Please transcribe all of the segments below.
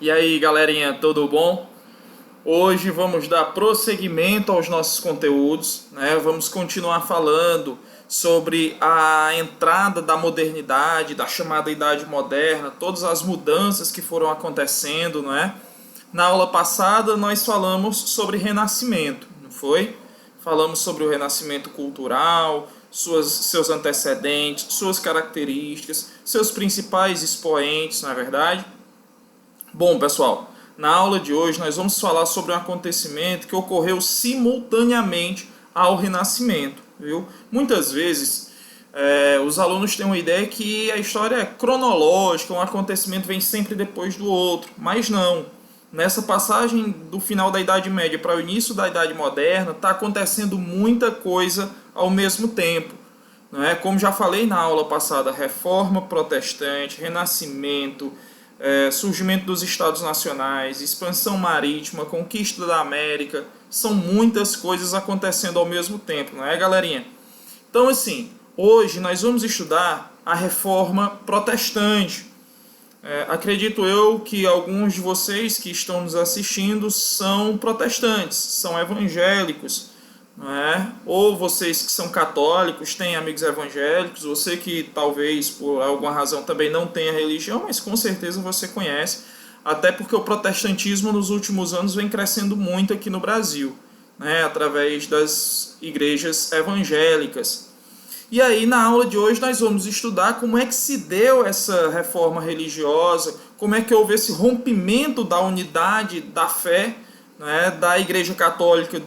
E aí, galerinha, tudo bom? Hoje vamos dar prosseguimento aos nossos conteúdos, né? Vamos continuar falando sobre a entrada da modernidade, da chamada Idade Moderna, todas as mudanças que foram acontecendo, não é? Na aula passada nós falamos sobre Renascimento, não foi? Falamos sobre o Renascimento cultural, seus antecedentes, suas características, seus principais expoentes, não é verdade? Bom, pessoal, na aula de hoje nós vamos falar sobre um acontecimento que ocorreu simultaneamente ao Renascimento, viu? Muitas vezes os alunos têm uma ideia que a história é cronológica, um acontecimento vem sempre depois do outro, mas não. Nessa passagem do final da Idade Média para o início da Idade Moderna, está acontecendo muita coisa ao mesmo tempo. Não é? Como já falei na aula passada, Reforma Protestante, Renascimento, surgimento dos Estados Nacionais, expansão marítima, conquista da América, são muitas coisas acontecendo ao mesmo tempo, não é, galerinha? Então, assim, hoje nós vamos estudar a Reforma Protestante. Acredito eu que alguns de vocês que estão nos assistindo são protestantes, são evangélicos, não é? Ou vocês que são católicos, têm amigos evangélicos, você que talvez por alguma razão também não tenha religião, mas com certeza você conhece, até porque o protestantismo nos últimos anos vem crescendo muito aqui no Brasil, né? Através das igrejas evangélicas. E aí, na aula de hoje, nós vamos estudar como é que se deu essa reforma religiosa, como é que houve esse rompimento da unidade da fé, né, da Igreja Católica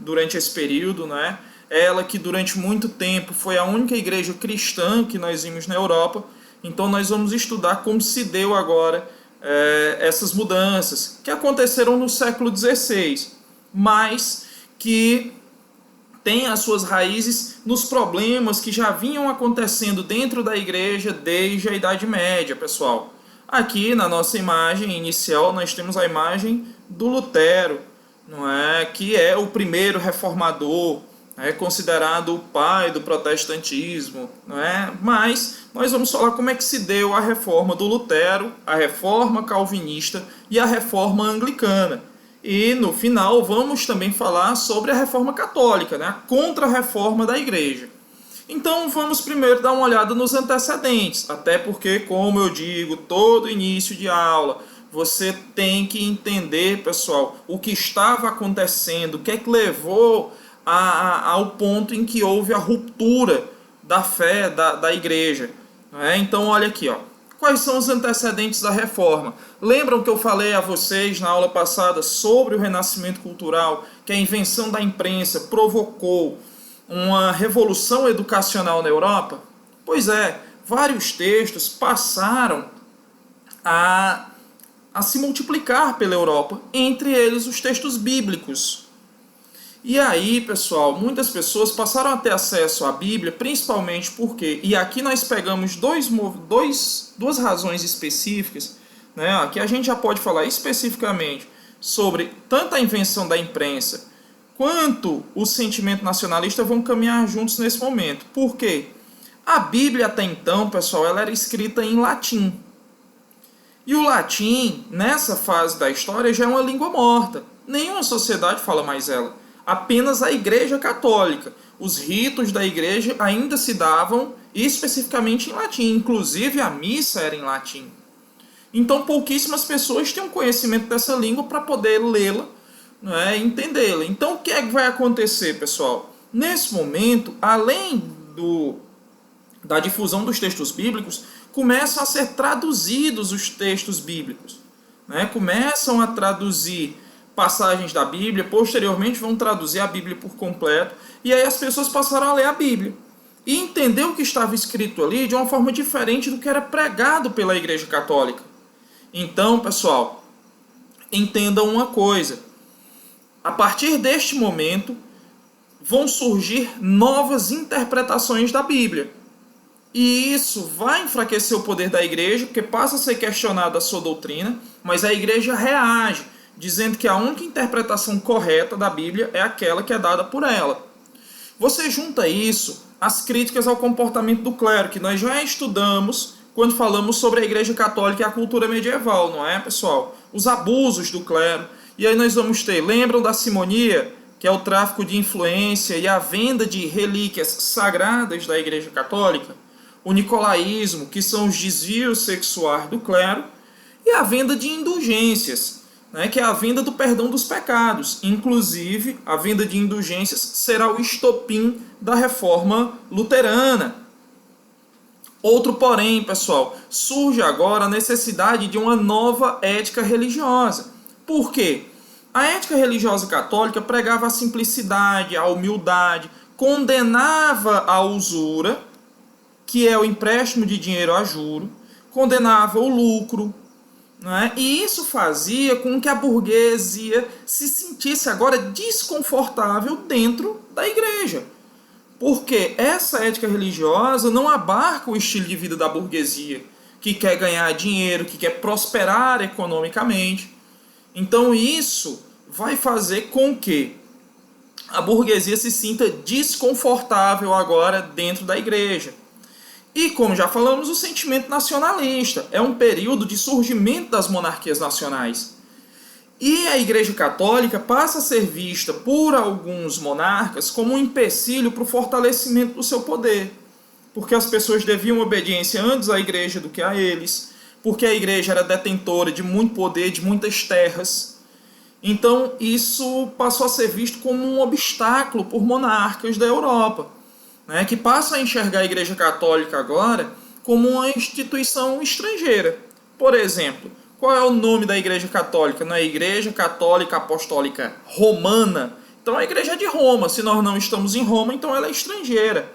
durante esse período. Né? Ela que durante muito tempo foi a única igreja cristã que nós vimos na Europa. Então, nós vamos estudar como se deu agora essas mudanças que aconteceram no século XVI, mas que tem as suas raízes nos problemas que já vinham acontecendo dentro da igreja desde a Idade Média, pessoal. Aqui na nossa imagem inicial nós temos a imagem do Lutero, não é? Que é o primeiro reformador, é considerado o pai do protestantismo, não é? Mas nós vamos falar como é que se deu a reforma do Lutero, a reforma calvinista e a reforma anglicana. E no final vamos também falar sobre a reforma católica, né? A contra-reforma da igreja. Então vamos primeiro dar uma olhada nos antecedentes, até porque, como eu digo, todo início de aula, você tem que entender, pessoal, o que estava acontecendo, o que é que levou ao ponto em que houve a ruptura da fé da igreja. Então olha aqui, ó. Quais são os antecedentes da reforma? Lembram que eu falei a vocês na aula passada sobre o renascimento cultural, que a invenção da imprensa provocou uma revolução educacional na Europa? Pois é, vários textos passaram a se multiplicar pela Europa, entre eles os textos bíblicos. E aí, pessoal, muitas pessoas passaram a ter acesso à Bíblia, principalmente porque, e aqui nós pegamos duas razões específicas, né? Aqui a gente já pode falar especificamente sobre tanto a invenção da imprensa quanto o sentimento nacionalista vão caminhar juntos nesse momento. Por quê? A Bíblia até então, pessoal, ela era escrita em latim. E o latim, nessa fase da história, já é uma língua morta. Nenhuma sociedade fala mais ela. Apenas a Igreja Católica. Os ritos da igreja ainda se davam especificamente em latim. Inclusive a missa era em latim. Então pouquíssimas pessoas têm um conhecimento dessa língua para poder lê-la, né, e entendê-la. Então o que é que vai acontecer, pessoal? Nesse momento, além da difusão dos textos bíblicos, começam a ser traduzidos os textos bíblicos. Né? Começam a traduzir passagens da Bíblia, posteriormente vão traduzir a Bíblia por completo, e aí as pessoas passaram a ler a Bíblia e entender o que estava escrito ali de uma forma diferente do que era pregado pela Igreja Católica. Então, pessoal, entendam uma coisa: a partir deste momento vão surgir novas interpretações da Bíblia, e isso vai enfraquecer o poder da igreja, porque passa a ser questionada a sua doutrina, mas a igreja reage, dizendo que a única interpretação correta da Bíblia é aquela que é dada por ela. Você junta isso às críticas ao comportamento do clero, que nós já estudamos quando falamos sobre a Igreja Católica e a cultura medieval, não é, pessoal? Os abusos do clero. E aí nós vamos ter, lembram da simonia, que é o tráfico de influência e a venda de relíquias sagradas da Igreja Católica? O nicolaísmo, que são os desvios sexuais do clero, e a venda de indulgências, né, que é a venda do perdão dos pecados. Inclusive, a venda de indulgências será o estopim da reforma luterana. Outro porém, pessoal, surge agora a necessidade de uma nova ética religiosa. Por quê? A ética religiosa católica pregava a simplicidade, a humildade, condenava a usura, que é o empréstimo de dinheiro a juro, condenava o lucro, né? E isso fazia com que a burguesia se sentisse agora desconfortável dentro da igreja. Porque essa ética religiosa não abarca o estilo de vida da burguesia, que quer ganhar dinheiro, que quer prosperar economicamente. Então isso vai fazer com que a burguesia se sinta desconfortável agora dentro da igreja. E, como já falamos, o sentimento nacionalista. É um período de surgimento das monarquias nacionais. E a Igreja Católica passa a ser vista por alguns monarcas como um empecilho para o fortalecimento do seu poder. Porque as pessoas deviam obediência antes à Igreja do que a eles. Porque a Igreja era detentora de muito poder, de muitas terras. Então, isso passou a ser visto como um obstáculo por monarcas da Europa, né, que passam a enxergar a Igreja Católica agora como uma instituição estrangeira. Por exemplo, qual é o nome da Igreja Católica? Não é Igreja Católica Apostólica Romana? Então a Igreja é de Roma. Se nós não estamos em Roma, então ela é estrangeira.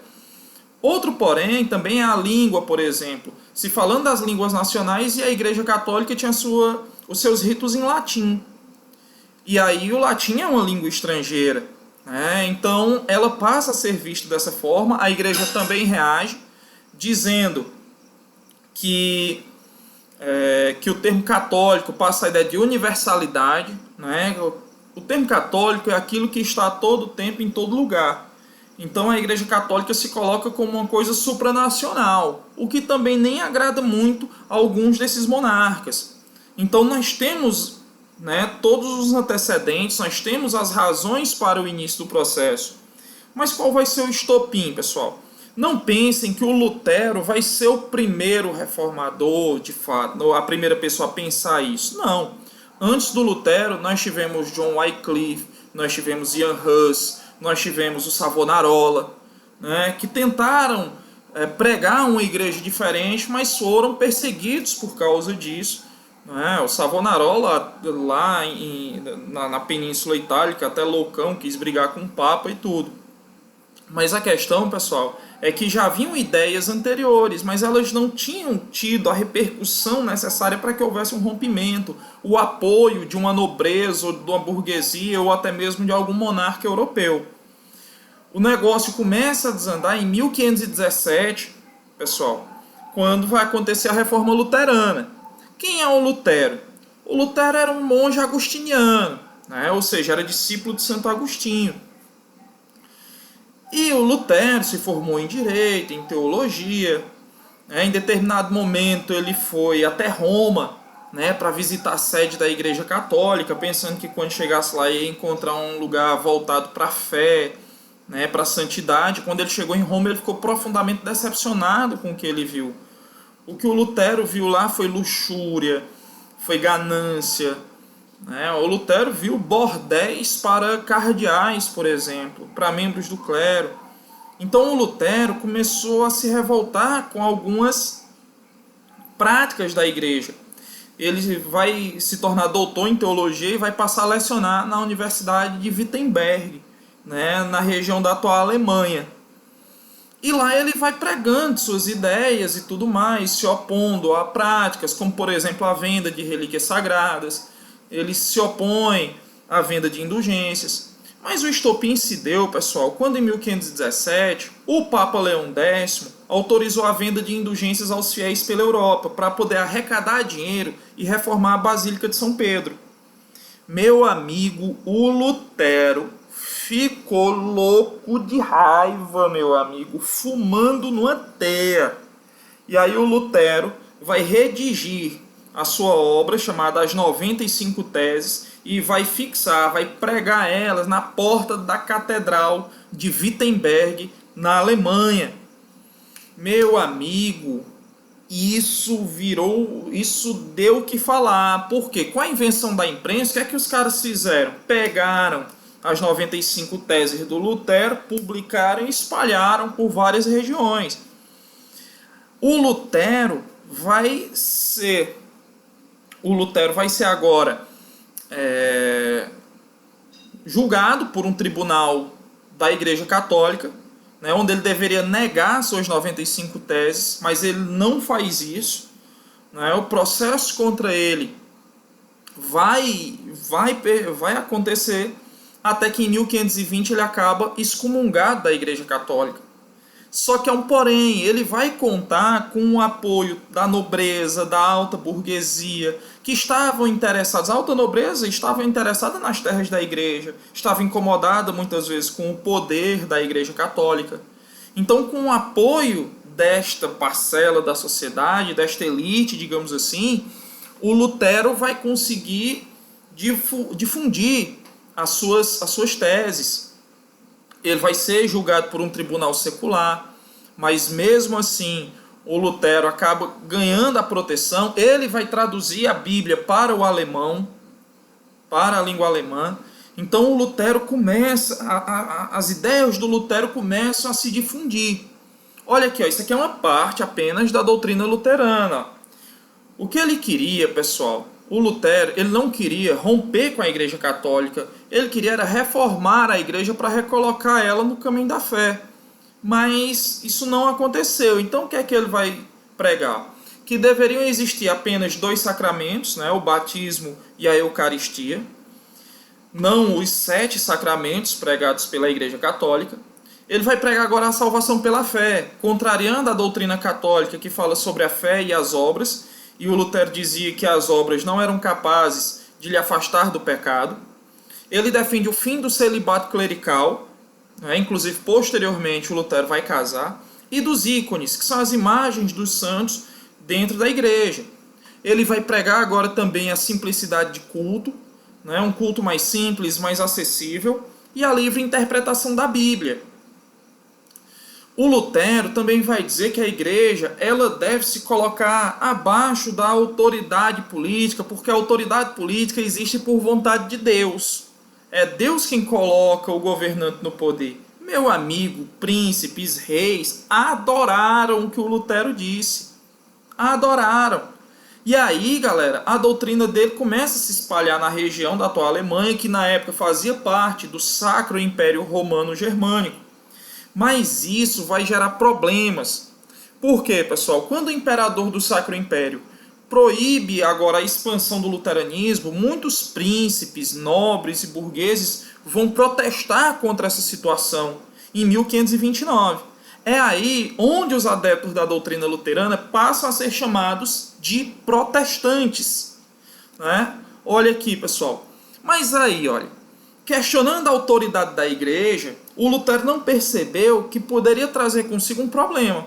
Outro porém também é a língua, por exemplo. Se falando das línguas nacionais, e a Igreja Católica tinha os seus ritos em latim. E aí o latim é uma língua estrangeira. Então ela passa a ser vista dessa forma. A igreja também reage, dizendo que o termo católico passa a ideia de universalidade. O termo católico é aquilo que está a todo tempo, em todo lugar. Então a igreja católica se coloca como uma coisa supranacional, o que também nem agrada muito a alguns desses monarcas. Então nós temos todos os antecedentes, nós temos as razões para o início do processo. Mas qual vai ser o estopim, pessoal? Não pensem que o Lutero vai ser o primeiro reformador, de fato, a primeira pessoa a pensar isso. Não. Antes do Lutero, nós tivemos John Wycliffe, nós tivemos Ian Hus, nós tivemos o Savonarola, que tentaram pregar uma igreja diferente, mas foram perseguidos por causa disso. O Savonarola, lá na Península Itálica, até loucão, quis brigar com o Papa e tudo. Mas a questão, pessoal, é que já haviam ideias anteriores, mas elas não tinham tido a repercussão necessária para que houvesse um rompimento, o apoio de uma nobreza, ou de uma burguesia, ou até mesmo de algum monarca europeu. O negócio começa a desandar em 1517, pessoal, quando vai acontecer a Reforma Luterana. Quem é o Lutero? O Lutero era um monge agostiniano, ou seja, era discípulo de Santo Agostinho. E o Lutero se formou em Direito, em Teologia. Em determinado momento ele foi até Roma, para visitar a sede da Igreja Católica, pensando que quando chegasse lá ia encontrar um lugar voltado para a fé, para a santidade. Quando ele chegou em Roma, ele ficou profundamente decepcionado com o que ele viu. O que o Lutero viu lá foi luxúria, foi ganância. O Lutero viu bordéis para cardeais, por exemplo, para membros do clero. Então o Lutero começou a se revoltar com algumas práticas da igreja. Ele vai se tornar doutor em teologia e vai passar a lecionar na Universidade de Wittenberg, na região da atual Alemanha. E lá ele vai pregando suas ideias e tudo mais, se opondo a práticas, como por exemplo a venda de relíquias sagradas. Ele se opõe à venda de indulgências. Mas o estopim se deu, pessoal, quando em 1517 o Papa Leão X autorizou a venda de indulgências aos fiéis pela Europa para poder arrecadar dinheiro e reformar a Basílica de São Pedro. Meu amigo, o Lutero ficou louco de raiva, meu amigo, fumando numa teia. E aí o Lutero vai redigir a sua obra chamada As 95 Teses e vai fixar, vai pregar elas na porta da Catedral de Wittenberg, na Alemanha. Meu amigo, isso deu o que falar. Porque com a invenção da imprensa, o que é que os caras fizeram? Pegaram as 95 teses do Lutero, publicaram e espalharam por várias regiões. O Lutero vai ser agora julgado por um tribunal da Igreja Católica, né, onde ele deveria negar suas 95 teses, mas ele não faz isso. Né, o processo contra ele vai acontecer até que em 1520 ele acaba excomungado da Igreja Católica. Só que é um porém, ele vai contar com o apoio da nobreza, da alta burguesia, que estavam interessados, a alta nobreza estava interessada nas terras da igreja, estava incomodada muitas vezes com o poder da Igreja Católica. Então, com o apoio desta parcela da sociedade, desta elite, digamos assim, o Lutero vai conseguir difundir as suas teses. Ele vai ser julgado por um tribunal secular, mas mesmo assim o Lutero acaba ganhando a proteção. Ele vai traduzir a Bíblia para o alemão, para a língua alemã. Então o Lutero começa, as ideias do Lutero começam a se difundir. Olha aqui, ó, isso aqui é uma parte apenas da doutrina luterana. O que ele queria, pessoal? O Lutero, ele não queria romper com a Igreja Católica, ele queria era reformar a Igreja para recolocar ela no caminho da fé. Mas isso não aconteceu. Então o que é que ele vai pregar? Que deveriam existir apenas 2 sacramentos, né? O batismo e a Eucaristia. Não os 7 sacramentos pregados pela Igreja Católica. Ele vai pregar agora a salvação pela fé, contrariando a doutrina católica que fala sobre a fé e as obras. E o Lutero dizia que as obras não eram capazes de lhe afastar do pecado. Ele defende o fim do celibato clerical, né? Inclusive posteriormente o Lutero vai casar, e dos ícones, que são as imagens dos santos dentro da igreja. Ele vai pregar agora também a simplicidade de culto, né? Um culto mais simples, mais acessível, e a livre interpretação da Bíblia. O Lutero também vai dizer que a igreja ela deve se colocar abaixo da autoridade política, porque a autoridade política existe por vontade de Deus. É Deus quem coloca o governante no poder. Meu amigo, príncipes, reis adoraram o que o Lutero disse. Adoraram. E aí, galera, a doutrina dele começa a se espalhar na região da atual Alemanha, que na época fazia parte do Sacro Império Romano Germânico. Mas isso vai gerar problemas. Por quê, pessoal? Quando o imperador do Sacro Império proíbe agora a expansão do luteranismo, muitos príncipes, nobres e burgueses vão protestar contra essa situação em 1529. É aí onde os adeptos da doutrina luterana passam a ser chamados de protestantes. Né? Olha aqui, pessoal. Mas aí, olha, questionando a autoridade da igreja, o Lutero não percebeu que poderia trazer consigo um problema.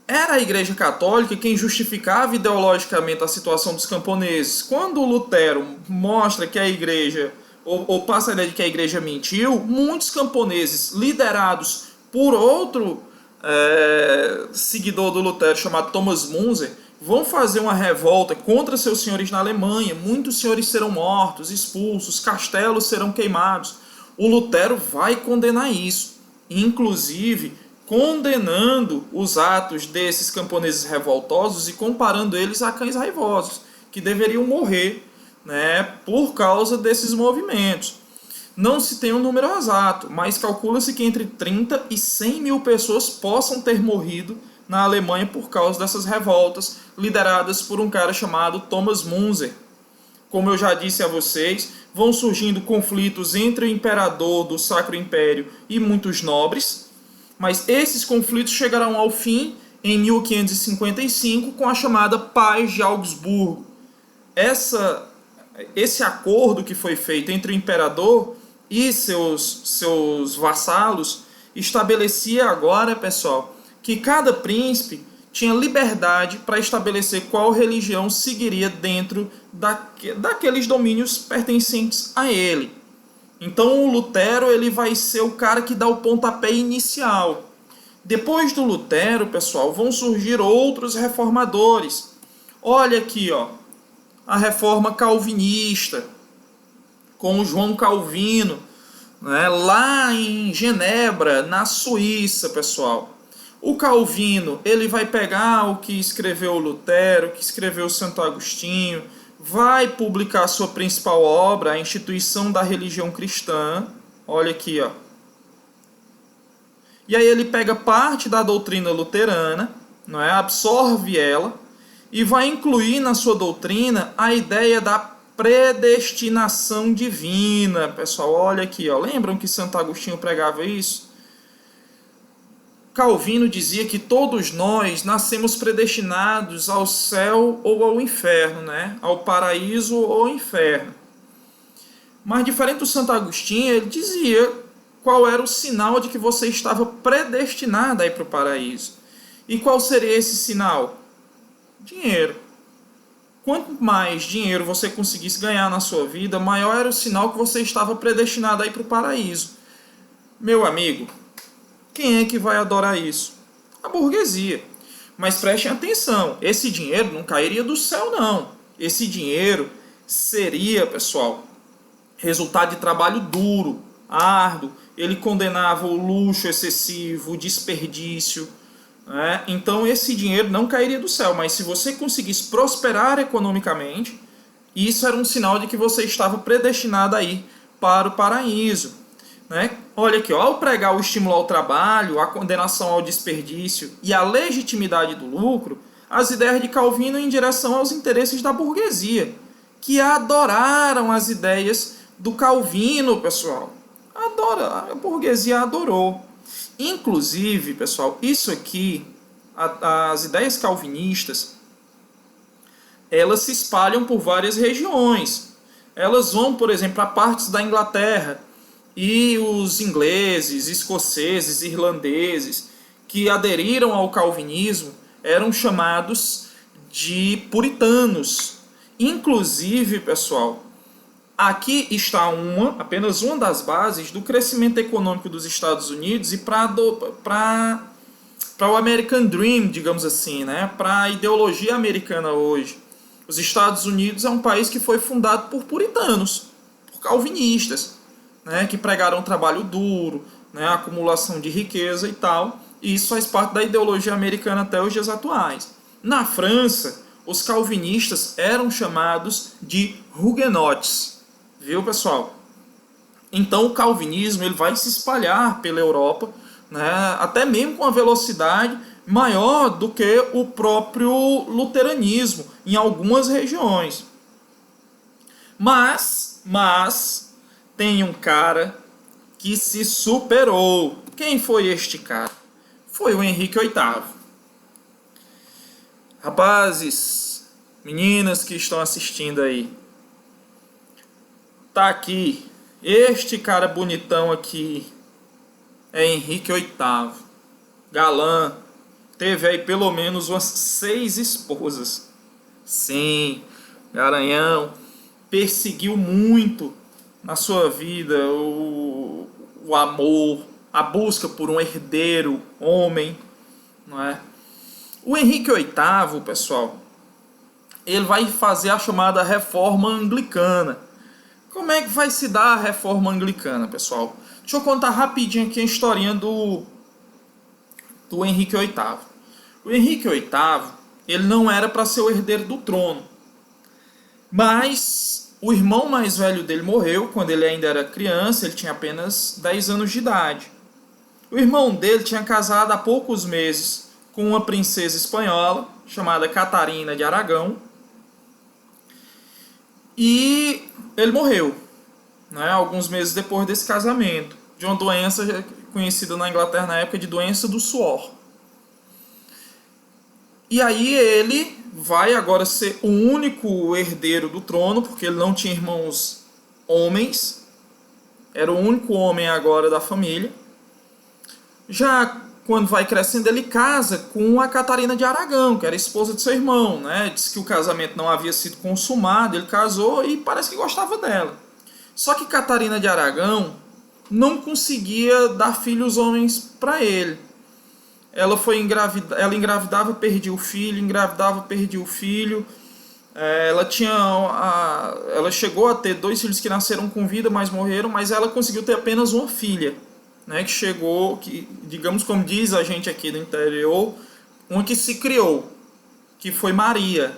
Era a Igreja Católica quem justificava ideologicamente a situação dos camponeses. Quando o Lutero mostra que a igreja, ou passa a ideia de que a igreja mentiu, muitos camponeses liderados por outro seguidor do Lutero chamado Thomas Munzer vão fazer uma revolta contra seus senhores na Alemanha. Muitos senhores serão mortos, expulsos, castelos serão queimados. O Lutero vai condenar isso, inclusive condenando os atos desses camponeses revoltosos e comparando eles a cães raivosos, que deveriam morrer, né, por causa desses movimentos. Não se tem um número exato, mas calcula-se que entre 30 e 100 mil pessoas possam ter morrido na Alemanha por causa dessas revoltas lideradas por um cara chamado Thomas Munzer. Como eu já disse a vocês, vão surgindo conflitos entre o imperador do Sacro Império e muitos nobres, mas esses conflitos chegarão ao fim em 1555 com a chamada Paz de Augsburgo. Esse acordo que foi feito entre o imperador e seus vassalos estabelecia agora, pessoal, que cada príncipe tinha liberdade para estabelecer qual religião seguiria dentro daqueles domínios pertencentes a ele. Então o Lutero ele vai ser o cara que dá o pontapé inicial. Depois do Lutero, pessoal, vão surgir outros reformadores. Olha aqui, ó, a reforma calvinista, com o João Calvino, né, lá em Genebra, na Suíça, pessoal. O Calvino, ele vai pegar o que escreveu o Lutero, o que escreveu Santo Agostinho, vai publicar sua principal obra, a Instituição da Religião Cristã. Olha aqui, ó. E aí ele pega parte da doutrina luterana, não é? Absorve ela e vai incluir na sua doutrina a ideia da predestinação divina. Pessoal, olha aqui, ó. Lembram que Santo Agostinho pregava isso? Calvino dizia que todos nós nascemos predestinados ao céu ou ao inferno, né? Ao paraíso ou ao inferno. Mas diferente do Santo Agostinho, ele dizia qual era o sinal de que você estava predestinado a ir para o paraíso. E qual seria esse sinal? Dinheiro. Quanto mais dinheiro você conseguisse ganhar na sua vida, maior era o sinal que você estava predestinado a ir para o paraíso. Meu amigo, quem é que vai adorar isso? A burguesia. Mas prestem atenção, esse dinheiro não cairia do céu, não. Esse dinheiro seria, pessoal, resultado de trabalho duro, árduo. Ele condenava o luxo excessivo, o desperdício, né? Então esse dinheiro não cairia do céu, mas se você conseguisse prosperar economicamente, isso era um sinal de que você estava predestinado a ir para o paraíso, né? Olha aqui, ó, ao pregar o estímulo ao trabalho, a condenação ao desperdício e a legitimidade do lucro, as ideias de Calvino em direção aos interesses da burguesia, que adoraram as ideias do Calvino, pessoal. A burguesia adorou. Inclusive, pessoal, isso aqui, as ideias calvinistas, elas se espalham por várias regiões. Elas vão, por exemplo, a partes da Inglaterra, e os ingleses, escoceses, irlandeses que aderiram ao calvinismo eram chamados de puritanos. Inclusive, pessoal, aqui está apenas uma das bases do crescimento econômico dos Estados Unidos e para o American Dream, digamos assim, né? Para a ideologia americana hoje. Os Estados Unidos é um país que foi fundado por puritanos, por calvinistas, né? Que pregaram trabalho duro, né? Acumulação de riqueza e tal. E isso faz parte da ideologia americana até os dias atuais. Na França, os calvinistas eram chamados de huguenotes. Viu, pessoal? Então o calvinismo ele vai se espalhar pela Europa, né, até mesmo com uma velocidade maior do que o próprio luteranismo em algumas regiões. Mas tem um cara que se superou. Quem foi este cara? Foi o Henrique VIII. Rapazes, meninas que estão assistindo aí, tá aqui, este cara bonitão aqui é Henrique VIII, galã, teve aí pelo menos umas 6 esposas. Sim, garanhão, perseguiu muito na sua vida o amor, a busca por um herdeiro homem, não é? O Henrique VIII, pessoal, ele vai fazer a chamada reforma anglicana. Como é que vai se dar a reforma anglicana, pessoal? Deixa eu contar rapidinho aqui a historinha do Henrique VIII. O Henrique VIII, ele não era para ser o herdeiro do trono. Mas o irmão mais velho dele morreu quando ele ainda era criança, ele tinha apenas 10 anos de idade. O irmão dele tinha casado há poucos meses com uma princesa espanhola chamada Catarina de Aragão. E ele morreu, né, alguns meses depois desse casamento, de uma doença conhecida na Inglaterra na época de doença do suor. E aí ele vai agora ser o único herdeiro do trono, porque ele não tinha irmãos homens, era o único homem agora da família. Já quando vai crescendo, ele casa com a Catarina de Aragão, que era esposa de seu irmão, né? Diz que o casamento não havia sido consumado, ele casou e parece que gostava dela. Só que Catarina de Aragão não conseguia dar filhos homens para ele. Ela ela engravidava, perdia o filho, engravidava, perdia o filho. Ela chegou a ter 2 filhos que nasceram com vida, mas morreram, mas ela conseguiu ter apenas uma filha, né, digamos, como diz a gente aqui do interior, uma que se criou, que foi Maria,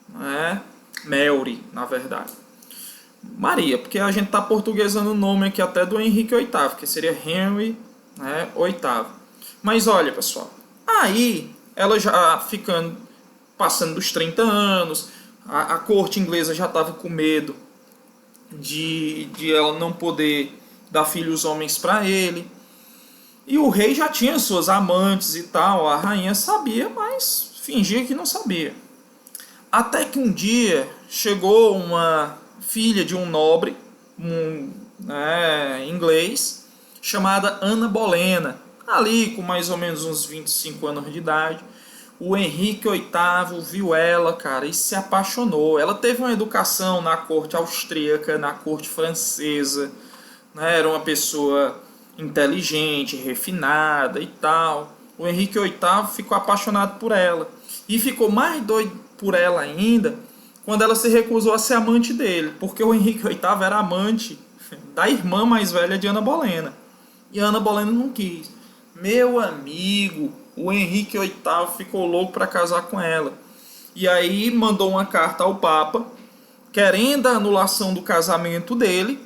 né? Mary, na verdade. Maria, porque a gente está portuguesando o nome aqui até do Henrique VIII, que seria Henry, né, VIII. Mas olha, pessoal, aí ela já passando dos 30 anos, a corte inglesa já estava com medo de ela não poder dar filhos homens para ele. E o rei já tinha suas amantes e tal, a rainha sabia, mas fingia que não sabia. Até que um dia chegou uma filha de um nobre, inglês, chamada Ana Bolena, ali com mais ou menos uns 25 anos de idade. O Henrique VIII viu ela, cara, e se apaixonou. Ela teve uma educação na corte austríaca, na corte francesa, né? Era uma pessoa inteligente, refinada e tal. O Henrique VIII ficou apaixonado por ela. E ficou mais doido por ela ainda quando ela se recusou a ser amante dele, porque o Henrique VIII era amante da irmã mais velha de Ana Bolena. E a Ana Bolena não quis. Meu amigo, o Henrique VIII ficou louco para casar com ela. E aí mandou uma carta ao Papa, querendo a anulação do casamento dele.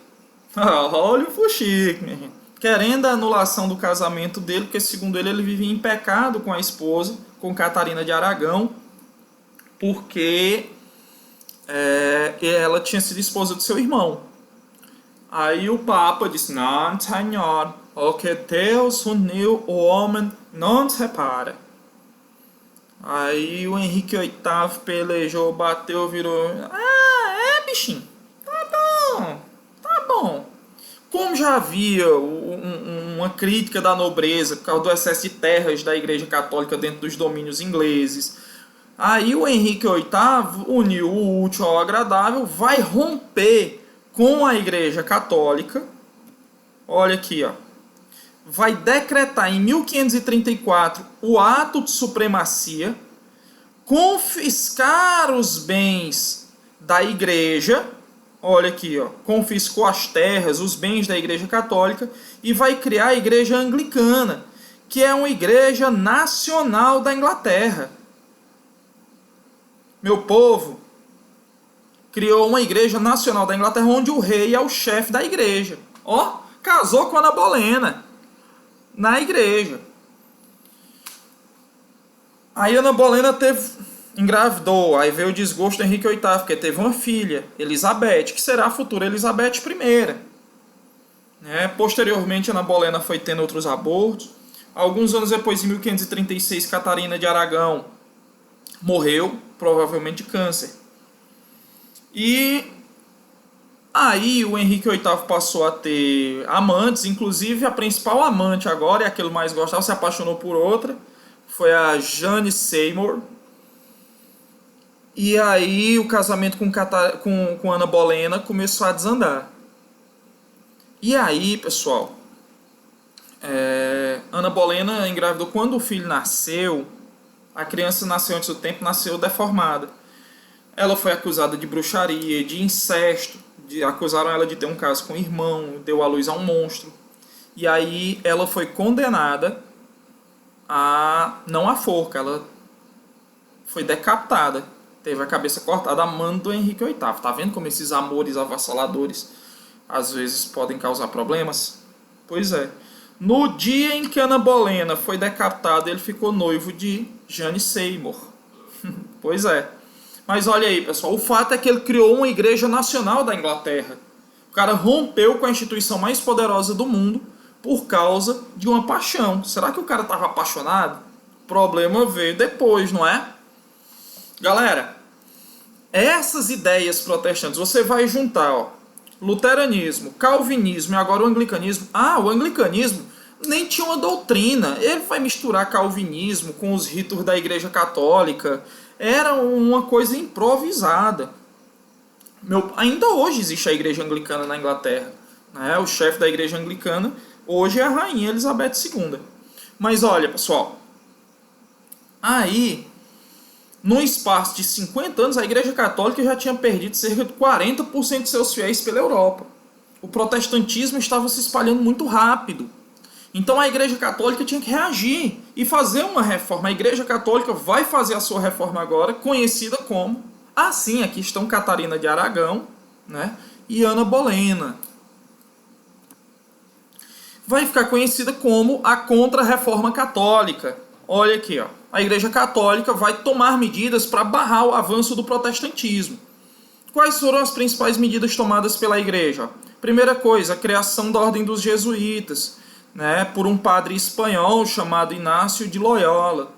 Olha o fuxico, minha gente. Querendo a anulação do casamento dele, porque segundo ele vivia em pecado com a esposa, com Catarina de Aragão, porque ela tinha sido esposa do seu irmão. Aí o Papa disse: não, senhor, o que Deus uniu, o homem não separa. Aí o Henrique VIII pelejou, bateu, virou: bichinho, tá bom. Como já havia uma crítica da nobreza por causa do excesso de terras da Igreja Católica dentro dos domínios ingleses, aí o Henrique VIII uniu o útil ao agradável, vai romper com a Igreja Católica. Olha aqui, ó. Vai decretar em 1534 o ato de supremacia, confiscar os bens da Igreja. Olha aqui, ó, confiscou as terras, os bens da Igreja Católica e vai criar a Igreja Anglicana, que é uma igreja nacional da Inglaterra. Meu povo, criou uma igreja nacional da Inglaterra onde o rei é o chefe da igreja. Ó, casou com Ana Bolena na igreja. Aí Ana Bolena engravidou, aí veio o desgosto do Henrique VIII, porque teve uma filha, Elizabeth, que será a futura Elizabeth I. Posteriormente, Ana Bolena foi tendo outros abortos. Alguns anos depois, em 1536, Catarina de Aragão morreu, provavelmente de câncer. E aí o Henrique VIII passou a ter amantes, inclusive a principal amante agora, e a que ele mais gostava, se apaixonou por outra, foi a Jane Seymour. E aí o casamento com Ana Bolena começou a desandar. E aí, pessoal, Ana Bolena engravidou. Quando o filho nasceu, a criança nasceu antes do tempo, nasceu deformada. Ela foi acusada de bruxaria, de incesto, acusaram ela de ter um caso com o irmão, deu à luz a um monstro. E aí ela foi condenada não à forca, ela foi decapitada. Teve a cabeça cortada a mando do Henrique VIII. Tá vendo como esses amores avassaladores às vezes podem causar problemas? Pois é. No dia em que Ana Bolena foi decapitada, ele ficou noivo de Jane Seymour. Pois é. Mas olha aí, pessoal, o fato é que ele criou uma igreja nacional da Inglaterra. O cara rompeu com a instituição mais poderosa do mundo por causa de uma paixão. Será que o cara estava apaixonado? O problema veio depois, não é? Galera, essas ideias protestantes, você vai juntar, ó, luteranismo, calvinismo e agora o anglicanismo. O anglicanismo nem tinha uma doutrina. Ele vai misturar calvinismo com os ritos da Igreja Católica. Era uma coisa improvisada. Ainda hoje existe a Igreja Anglicana na Inglaterra, né? O chefe da Igreja Anglicana hoje é a Rainha Elizabeth II. Mas olha, pessoal, aí, num espaço de 50 anos, a Igreja Católica já tinha perdido cerca de 40% de seus fiéis pela Europa. O protestantismo estava se espalhando muito rápido. Então a Igreja Católica tinha que reagir e fazer uma reforma. A Igreja Católica vai fazer a sua reforma agora, conhecida como... Sim, aqui estão Catarina de Aragão, né, e Ana Bolena. Vai ficar conhecida como a Contra-Reforma Católica. Olha aqui, ó. A Igreja Católica vai tomar medidas para barrar o avanço do protestantismo. Quais foram as principais medidas tomadas pela Igreja? Primeira coisa, a criação da Ordem dos Jesuítas, né, por um padre espanhol chamado Inácio de Loyola.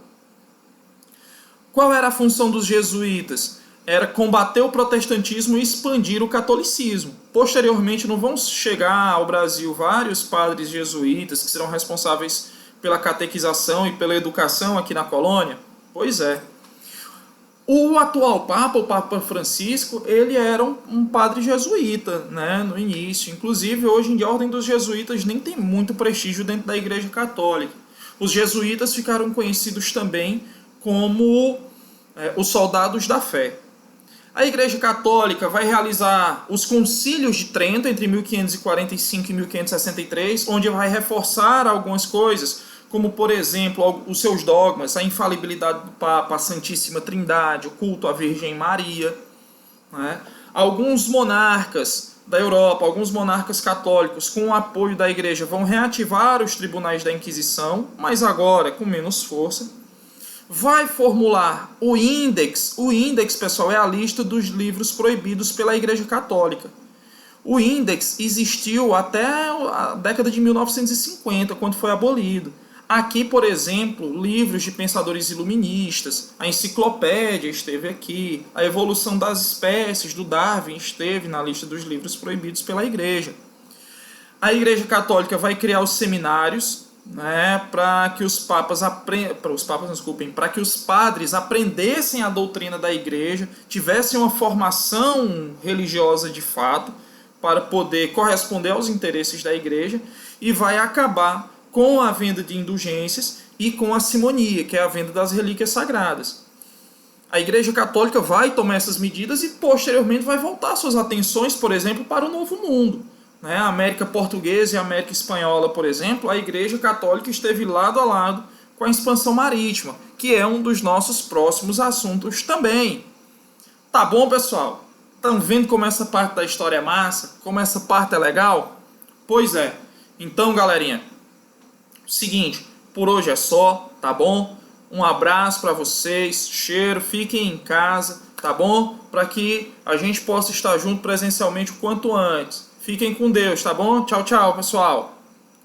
Qual era a função dos jesuítas? Era combater o protestantismo e expandir o catolicismo. Posteriormente, não vão chegar ao Brasil vários padres jesuítas que serão responsáveis pela catequização e pela educação aqui na colônia? Pois é. O atual Papa, o Papa Francisco, ele era um padre jesuíta, né, no início. Inclusive, hoje em dia, a Ordem dos Jesuítas nem tem muito prestígio dentro da Igreja Católica. Os jesuítas ficaram conhecidos também como os soldados da fé. A Igreja Católica vai realizar os concílios de Trento entre 1545 e 1563, onde vai reforçar algumas coisas, como, por exemplo, os seus dogmas, a infalibilidade do Papa, a Santíssima Trindade, o culto à Virgem Maria, né? Alguns monarcas da Europa, alguns monarcas católicos, com o apoio da Igreja, vão reativar os tribunais da Inquisição, mas agora com menos força. Vai formular o índex. O índex, pessoal, é a lista dos livros proibidos pela Igreja Católica. O índex existiu até a década de 1950, quando foi abolido. Aqui, por exemplo, livros de pensadores iluministas, a enciclopédia esteve aqui, a evolução das espécies do Darwin esteve na lista dos livros proibidos pela Igreja. A Igreja Católica vai criar os seminários, né, para que os padres aprendessem a doutrina da Igreja, tivessem uma formação religiosa de fato, para poder corresponder aos interesses da Igreja, e vai acabar com a venda de indulgências e com a simonia, que é a venda das relíquias sagradas. A Igreja Católica vai tomar essas medidas e posteriormente vai voltar suas atenções, por exemplo, para o Novo Mundo. A América Portuguesa e a América Espanhola, por exemplo, a Igreja Católica esteve lado a lado com a expansão marítima, que é um dos nossos próximos assuntos também. Tá bom, pessoal? Estão vendo como essa parte da história é massa? Como essa parte é legal? Pois é. Então, galerinha, seguinte, por hoje é só, tá bom? Um abraço para vocês, cheiro, fiquem em casa, tá bom? Para que a gente possa estar junto presencialmente o quanto antes. Fiquem com Deus, tá bom? Tchau, tchau, pessoal.